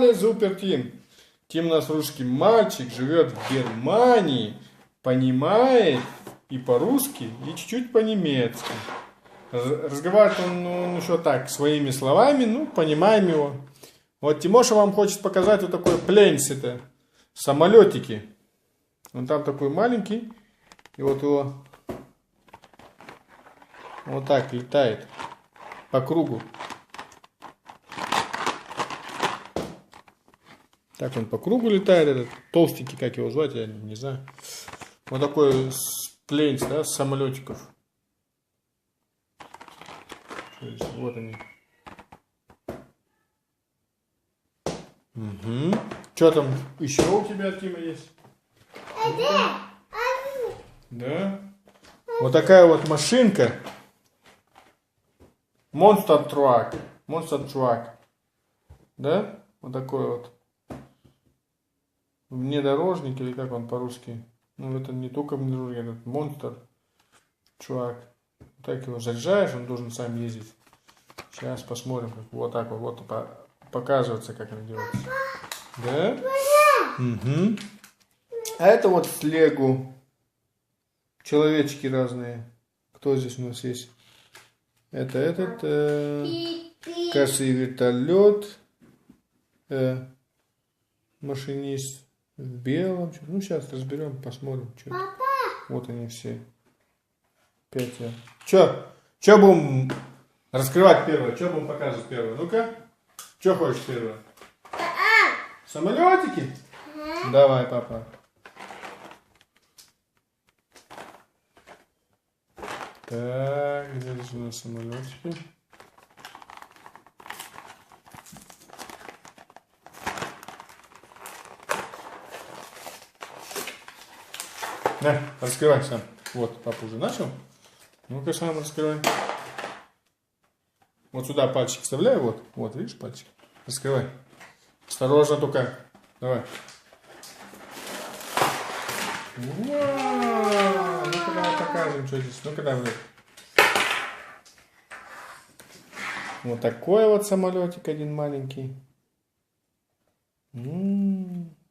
Alle super Tim. Тим у нас русский мальчик, живет в Германии, понимает и по-русски, и чуть-чуть по-немецки. Разговаривает он еще так, своими словами, ну, понимаем его. Вот Тимоша вам хочет показать вот такой пленс, это самолетики. Он там такой маленький, и вот его вот так летает по кругу. Так он по кругу летает, этот толстенький, как его звать, я не знаю. Вот такой пленс, да, с самолетиков. Вот они. Угу. Что там еще у тебя, Тима, есть? Да? Вот такая вот машинка. Monster Truck. Monster Truck. Да? Вот такой вот. Внедорожник, или как он по-русски? Ну, это не только внедорожник, это Monster Truck. Так его заряжаешь, он должен сам ездить. Сейчас посмотрим, как вот так вот, показывается, как он делается. Да? Угу. А это вот с Лего. Человечки разные. Кто здесь у нас есть? Это этот, кажется, и вертолет. Машинист в белом. Ну, сейчас разберем, посмотрим. Что вот они все. 5. Че будем раскрывать первое? Что будем показывать первое? Ну-ка. Что хочешь первое? Самолетики? Давай, папа. Так, где здесь у нас самолетики? На, раскрывай сам. Вот, папа уже начал. Ну-ка сам раскрывай. Вот сюда пальчик вставляй, вот. Вот, видишь, пальчик? Раскрывай. Осторожно только. Давай. Вау! Ну-ка давай покажем, что здесь. Ну-ка давай. Вот такой вот самолетик один маленький.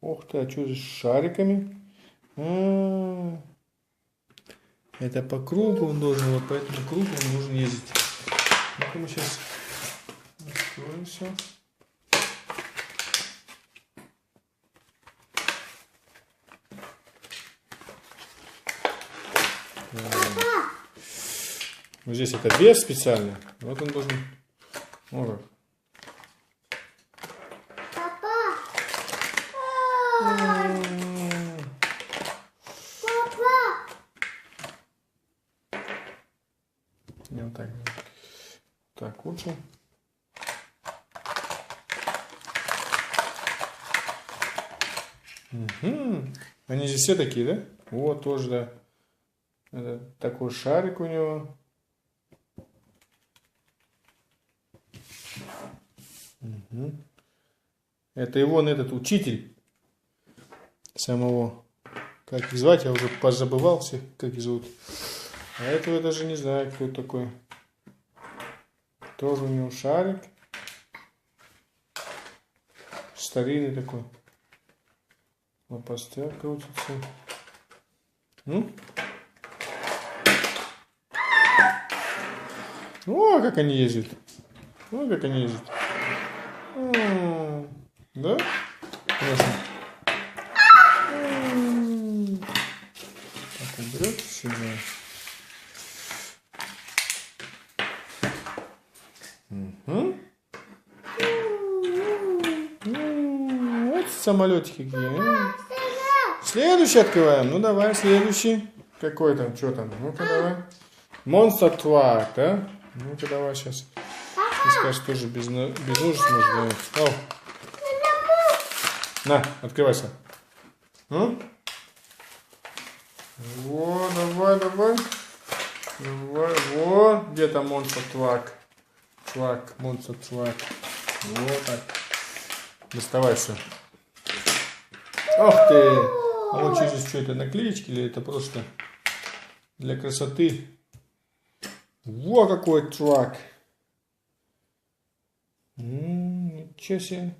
Ух ты, а что здесь с шариками? Это по кругу он должен, вот по этому кругу он должен ездить. Ну-ка мы сейчас откроем все. Вот здесь это вес специальный. Вот он должен. Вот как. Вот так. Так, лучше. Угу. Они здесь все такие, да? Вот тоже, да. Это такой шарик у него. Угу. Это его, этот учитель самого. Как их звать, я уже позабывал всех, как их зовут. А этого я даже не знаю, кто такой. Тоже у него шарик. Старинный такой. Лопастя крутится. Ну? О, как они ездят. О, как они ездят. Да? Хорошо. Так, уберет сюда. Угу. Вот самолетики какие. Следующий открываем. Ну давай, следующий. Какой там, что там? Ну-ка давай. Monster Truck, да? Ну-ка давай сейчас. Ты скажешь, тоже без ужаса нужно. О. На, открывайся. Вот, давай. Давай, вот. Где там Monster Truck? Monster Truck. Вот так. Доставай все. Ох ты! А вот что здесь, что это, наклеечки или это просто для красоты? Во какой трак! Ничего себе!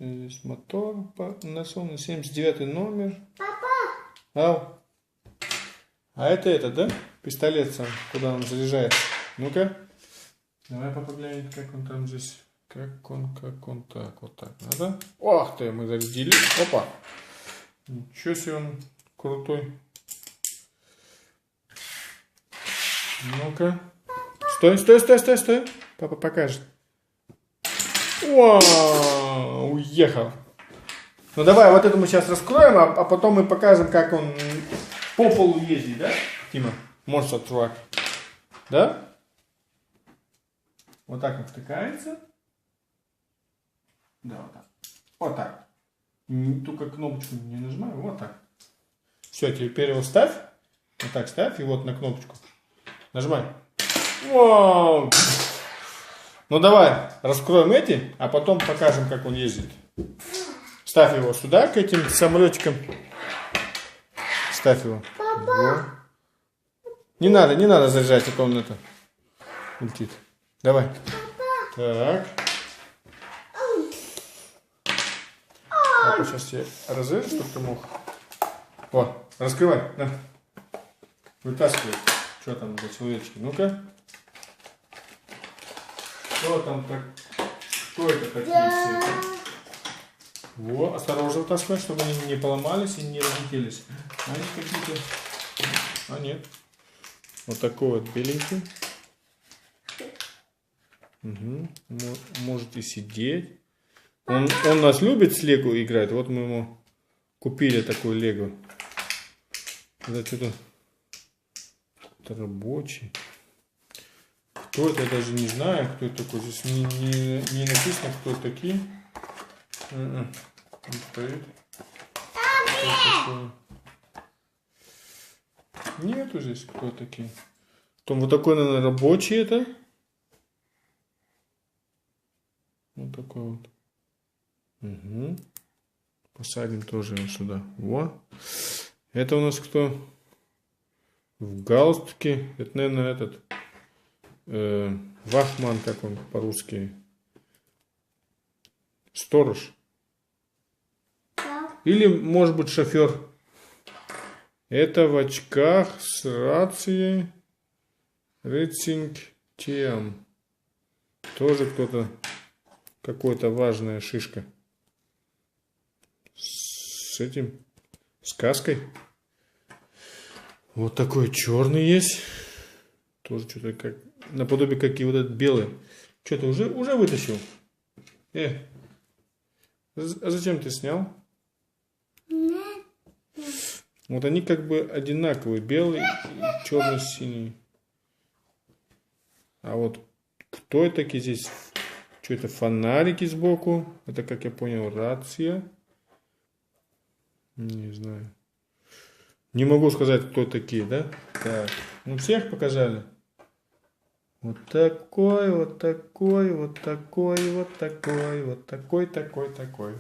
Здесь мотор насовный, 79 номер. Папа! Ау. А это, да? Пистолет сам, куда он заряжается. Ну-ка. Давай папа глянем, как он там здесь. Как он, так, вот так надо. Ох ты, мы зарядили. Опа. Ничего себе он крутой. Ну-ка. Стой. Папа покажет. Вау, уехал. Ну давай, вот это мы сейчас раскроем, а потом мы покажем, как он по полу ездит, да, Тима? Monster Truck. Да? Вот так он втыкается. Да, вот так. Вот так. Только кнопочку не нажимаю, вот так. Все, теперь его ставь. Вот так ставь и вот на кнопочку. Нажимай. Вау! Ну давай, раскроем эти, а потом покажем, как он ездит. Ставь его сюда, к этим самолетикам. Ставь его. Вот. Не надо заряжать, а то он это улетит. Давай. Так. Папа сейчас тебе разрежет, чтобы ты мог. О, раскрывай. На. Вытаскивай. Что там за человечки? Ну-ка. Что там так? Что это такие все? Во, осторожно вытаскивай, чтобы они не поломались и не разлетелись. Они какие-то... А нет. Вот такой вот беленький. Угу. Может и сидеть. Он нас любит с Лего играть. Вот мы ему купили такой Лего. Это что-то рабочий. Кто это, я даже не знаю, кто это такой. Здесь не написано, кто такие. Стоит. Нету здесь кто такие. Потом вот такой, наверное, рабочий это. Вот такой вот. Угу. Посадим тоже вот сюда. Во. Это у нас кто? В галстуке. Это, наверное, этот вахман, как он по-русски. Сторож. Или, может быть, шофер. Это в очках с рацией. Рейсинг Тем. Тоже кто-то. Какая-то важная шишка. С этим. С каской. Вот такой черный есть. Тоже что-то как. Наподобие какие вот этот белый. Что ты уже вытащил? А зачем ты снял? Вот они как бы одинаковые. Белый и черно-синий. А вот кто это такие здесь? Что это? Фонарики сбоку. Это, как я понял, рация. Не знаю. Не могу сказать, кто такие, да? Так. Ну, всех показали. Вот такой, вот такой, вот такой, вот такой, вот такой, такой, такой.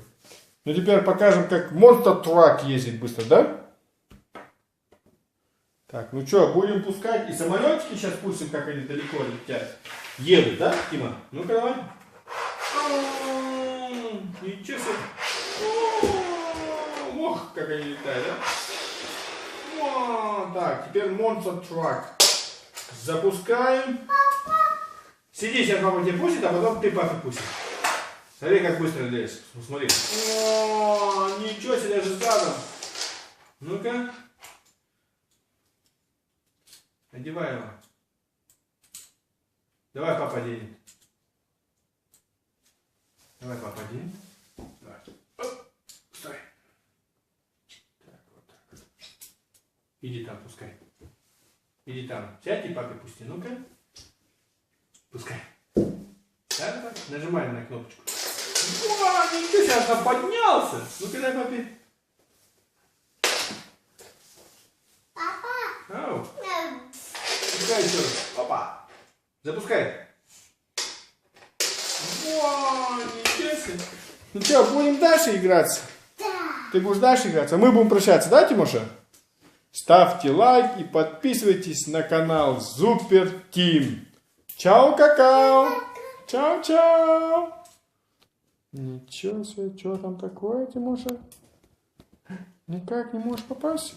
Ну, теперь покажем, как Monster Truck ездит быстро, да? Так, ну что, будем пускать и самолетики сейчас пустим, как они далеко летят. Едут, да, Тима? Ну-ка, давай. Ничего себе. Ох, как они летают, да? Так, теперь Monster Truck. Запускаем. Сиди, сейчас папа тебя пустит, а потом ты папе пустишь. Смотри, как быстро лезет. Смотри. О, ничего себе, даже задом. Ну-ка. Одевай его. Давай папа оденет. Давай папа оденет. Давай. Оп. Стой. Так, вот так. Иди там, пускай. Иди там. Сядь и папе пусти. Ну-ка. Пускай. Так, нажимай на кнопочку. О, ничего, сейчас он поднялся. Ну-ка, дай папе. Папа. Ау. Пускай еще раз. Опа. Запускай. О, ничего себе. Ну что, будем дальше играться? Да. Ты будешь дальше играться? А мы будем прощаться, да, Тимоша? Ставьте лайк и подписывайтесь на канал Супер Тим. Чао, какао. Чао, чао. Ничего себе, что там такое, Тимоша? Никак не можешь попасть?